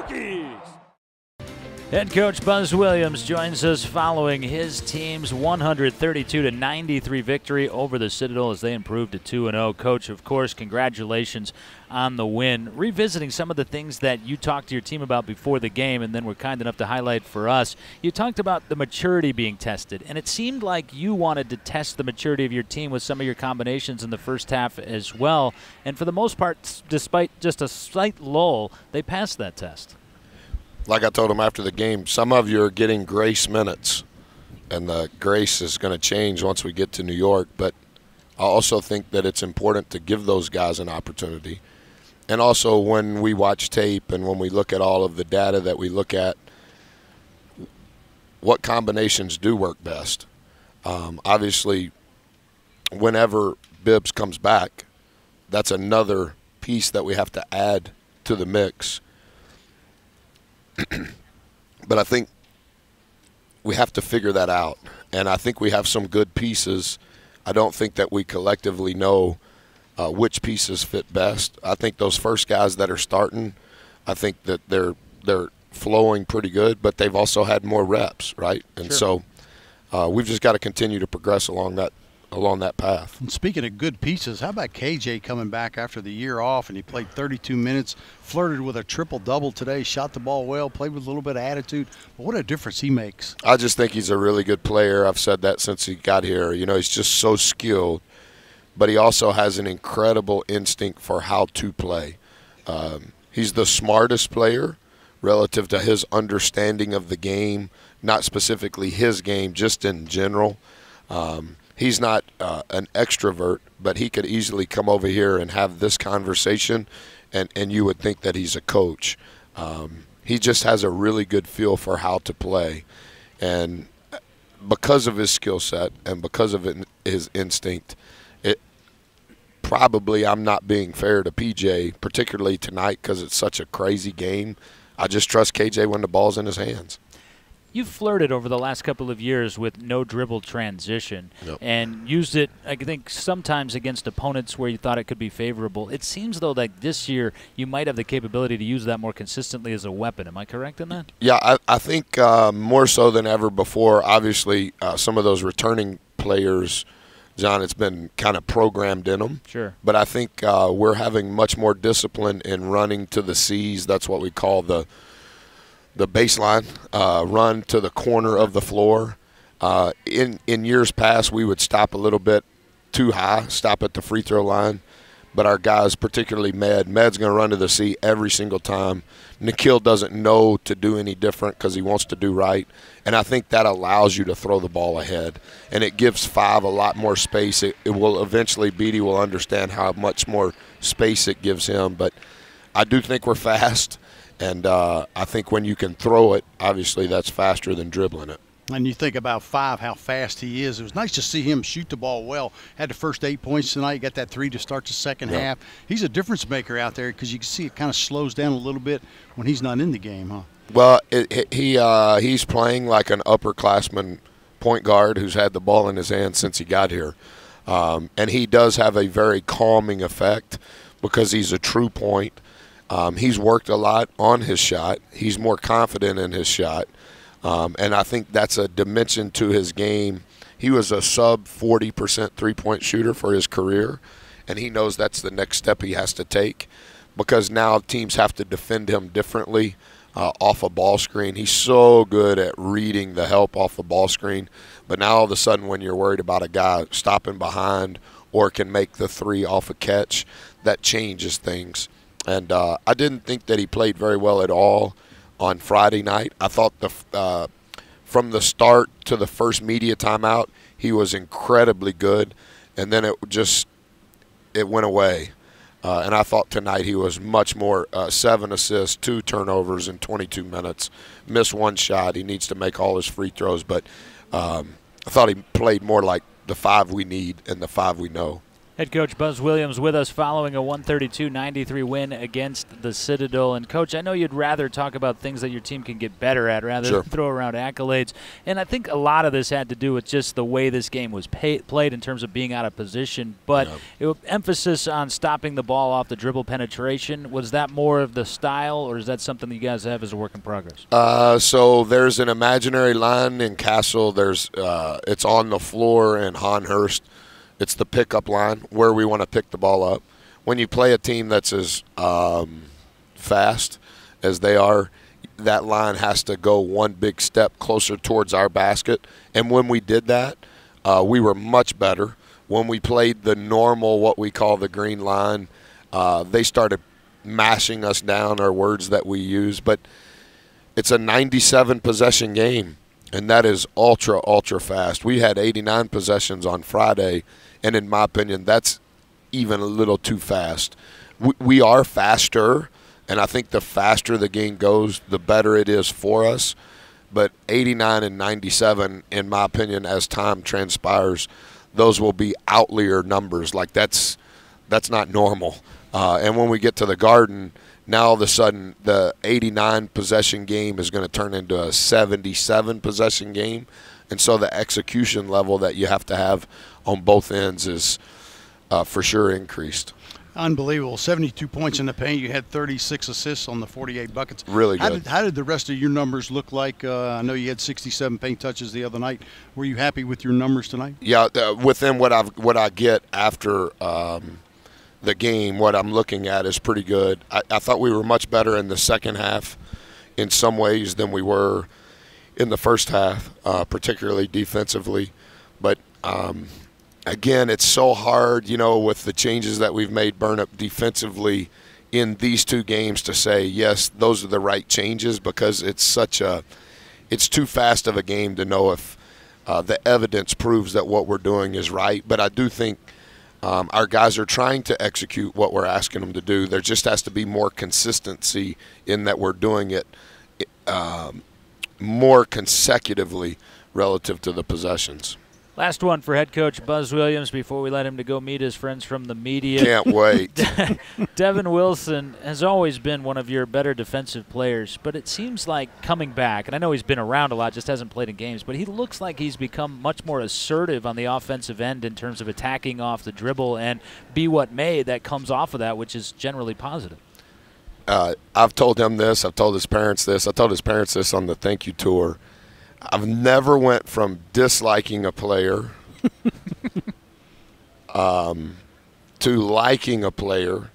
Hokies. Head coach Buzz Williams joins us following his team's 132-93 victory over the Citadel as they improved to 2-0. Coach, of course, congratulations on the win. Revisiting some of the things that you talked to your team about before the game and then were kind enough to highlight for us, you talked about the maturity being tested, and it seemed like you wanted to test the maturity of your team with some of your combinations in the first half as well. And for the most part, despite just a slight lull, they passed that test. Like I told them after the game, some of you are getting grace minutes, and the grace is going to change once we get to New York. But I also think that it's important to give those guys an opportunity. And also when we watch tape and when we look at all of the data that we look at, what combinations do work best. Obviously, whenever Bibbs comes back, that's another piece that we have to add to the mix. But I think we have to figure that out, and I think we have some good pieces. I don't think that we collectively know which pieces fit best. I think those first guys that are starting, I think that they're flowing pretty good, but they've also had more reps, right? And Sure. So we've just got to continue to progress along that path. And speaking of good pieces, how about KJ coming back after the year off, and he played 32 minutes, flirted with a triple-double today, shot the ball well, played with a little bit of attitude. But what a difference he makes. I just think he's a really good player. I've said that since he got here. You know, he's just so skilled, but he also has an incredible instinct for how to play. He's the smartest player relative to his understanding of the game, not specifically his game, just in general. He's not an extrovert, but he could easily come over here and have this conversation, and you would think that he's a coach. He just has a really good feel for how to play. And because of his skill set and because of his instinct, probably I'm not being fair to PJ, particularly tonight because it's such a crazy game. I just trust KJ when the ball's in his hands. You've flirted over the last couple of years with no dribble transition. Yep. And used it, I think, sometimes against opponents where you thought it could be favorable. It seems, though, that this year you might have the capability to use that more consistently as a weapon. Am I correct in that? Yeah, I think more so than ever before. Obviously, some of those returning players, John, it's been kind of programmed in them. Sure. But I think we're having much more discipline in running to the C's. That's what we call the baseline, run to the corner of the floor. In years past, we would stop a little bit too high, stop at the free throw line. But our guys, particularly Med's going to run to the C every single time. Nikhil doesn't know to do any different because he wants to do right. And I think that allows you to throw the ball ahead. And it gives Five a lot more space. It will eventually, Beatty will understand how much more space it gives him. But I do think we're fast. And I think when you can throw it, obviously that's faster than dribbling it. And you think about Five, how fast he is. It was nice to see him shoot the ball well. Had the first 8 points tonight. Got that 3 to start the second half. He's a difference maker out there because you can see it kind of slows down a little bit when he's not in the game, huh? Well, he's playing like an upperclassman point guard who's had the ball in his hand since he got here. And he does have a very calming effect because he's a true point. He's worked a lot on his shot. He's more confident in his shot. And I think that's a dimension to his game. He was a sub-40% three-point shooter for his career, and he knows that's the next step he has to take because now teams have to defend him differently off a ball screen. He's so good at reading the help off the ball screen, but now all of a sudden when you're worried about a guy stopping behind or can make the three off a catch, that changes things. And I didn't think that he played very well at all on Friday night. I thought from the start to the first media timeout, he was incredibly good, and then it went away. And I thought tonight he was much more 7 assists, 2 turnovers in 22 minutes. Missed 1 shot. He needs to make all his free throws, but I thought he played more like the Five we need and the Five we know. Head coach Buzz Williams with us following a 132-93 win against the Citadel. And, Coach, I know you'd rather talk about things that your team can get better at rather than throw around accolades. And I think a lot of this had to do with just the way this game was played in terms of being out of position. But emphasis on stopping the ball off the dribble penetration, was that more of the style, or is that something that you guys have as a work in progress? So there's an imaginary line in Castle. There's it's on the floor in Honhurst. It's the pickup line where we want to pick the ball up. When you play a team that's as fast as they are, that line has to go one big step closer towards our basket. And when we did that, we were much better. When we played the normal, what we call the green line, they started mashing us down, are words that we use. But it's a 97 possession game, and that is ultra, ultra fast. We had 89 possessions on Friday, and in my opinion, that's even a little too fast. We are faster, and I think the faster the game goes, the better it is for us. But 89 and 97, in my opinion, as time transpires, those will be outlier numbers. Like that's not normal. And when we get to the Garden, now all of a sudden the 89 possession game is going to turn into a 77 possession game. And so the execution level that you have to have on both ends is for sure increased. Unbelievable. 72 points in the paint. You had 36 assists on the 48 buckets. Really good. How did the rest of your numbers look like? I know you had 67 paint touches the other night. Were you happy with your numbers tonight? Yeah, within what I get after the game, what I'm looking at is pretty good. I thought we were much better in the second half in some ways than we were in the first half, particularly defensively. But again, it's so hard, with the changes that we've made, Burnip, defensively in these two games to say, yes, those are the right changes, because it's too fast of a game to know if the evidence proves that what we're doing is right. But I do think our guys are trying to execute what we're asking them to do. There just has to be more consistency in that we're doing it more consecutively relative to the possessions. Last one for head coach Buzz Williams before we let him to go meet his friends from the media. Can't wait. Devin Wilson has always been one of your better defensive players, but it seems like coming back, and I know he's been around a lot, just hasn't played in games, but he looks like he's become much more assertive on the offensive end in terms of attacking off the dribble, and be what may, that comes off of that, which is generally positive. I've told him this. I've told his parents this. I told his parents this on the thank you tour. I've never went from disliking a player to liking a player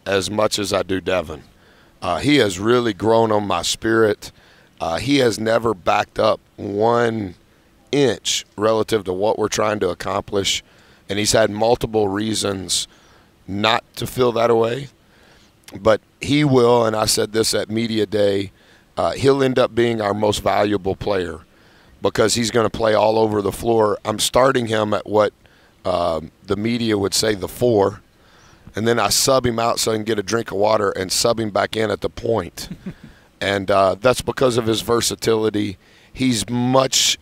as much as I do Devin. He has really grown on my spirit. He has never backed up 1 inch relative to what we're trying to accomplish, and he's had multiple reasons not to feel that way. But he will, and I said this at Media Day, he'll end up being our most valuable player because he's going to play all over the floor. I'm starting him at what the media would say the 4, and then I sub him out so I can get a drink of water and sub him back in at the point. And that's because of his versatility. He's much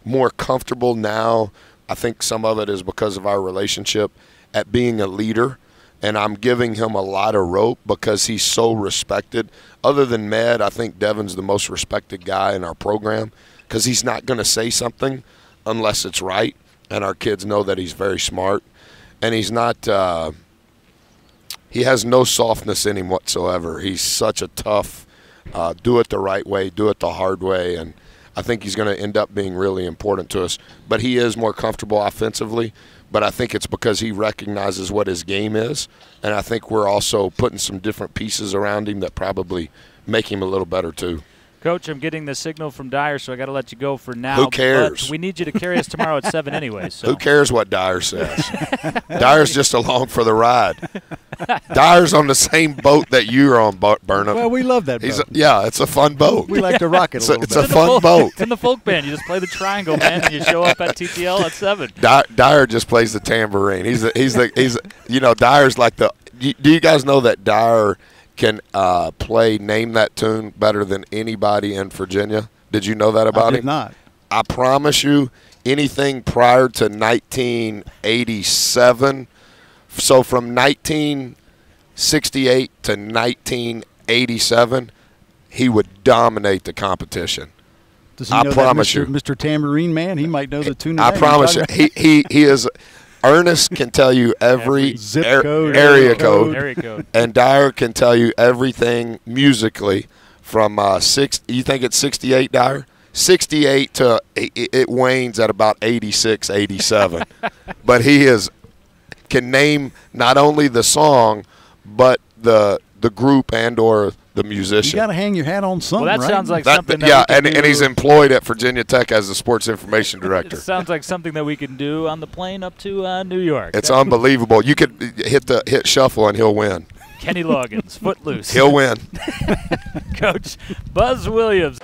more comfortable now. I think some of it is because of our relationship at being a leader. And I'm giving him a lot of rope because he's so respected. Other than Med, I think Devin's the most respected guy in our program because he's not going to say something unless it's right. And our kids know that he's very smart. And he's not he has no softness in him whatsoever. He's such a tough, do it the right way, do it the hard way. And I think he's going to end up being really important to us. But he is more comfortable offensively. But I think it's because he recognizes what his game is, and I think we're also putting some different pieces around him that probably make him a little better too. Coach, I'm getting the signal from Dyer, so I got to let you go for now. Who cares? But we need you to carry us tomorrow at 7 anyway. So. Who cares what Dyer says? Dyer's just along for the ride. Dyer's on the same boat that you're on, Burnham. Well, we love that boat. Yeah, it's a fun boat. We like to rock it a little bit. It's a fun boat. It's in the folk band. You just play the triangle, man, and you show up at TTL at 7. Dyer just plays the tambourine. He's Dyer's like the. Do you guys know that Dyer can play Name That Tune better than anybody in Virginia? Did you know that about him? I did not. I promise you, anything prior to 1987, so from 1968 to 1987, he would dominate the competition. Does he know promise that you. Mr. Tambourine Man? He might know the tune. I promise you. He is. Ernest can tell you every zip code, area code, and Dyer can tell you everything musically from you think it's 68, Dyer? 68 to it wanes at about 86, 87. But he can name not only the song but the group and or the musician. You got to hang your hat on something. Well, that right? sounds like something. And he's employed at Virginia Tech as the sports information director. It sounds like something that we can do on the plane up to New York. It's unbelievable. You could hit shuffle and he'll win. Kenny Loggins, Footloose. He'll win. Coach Buzz Williams.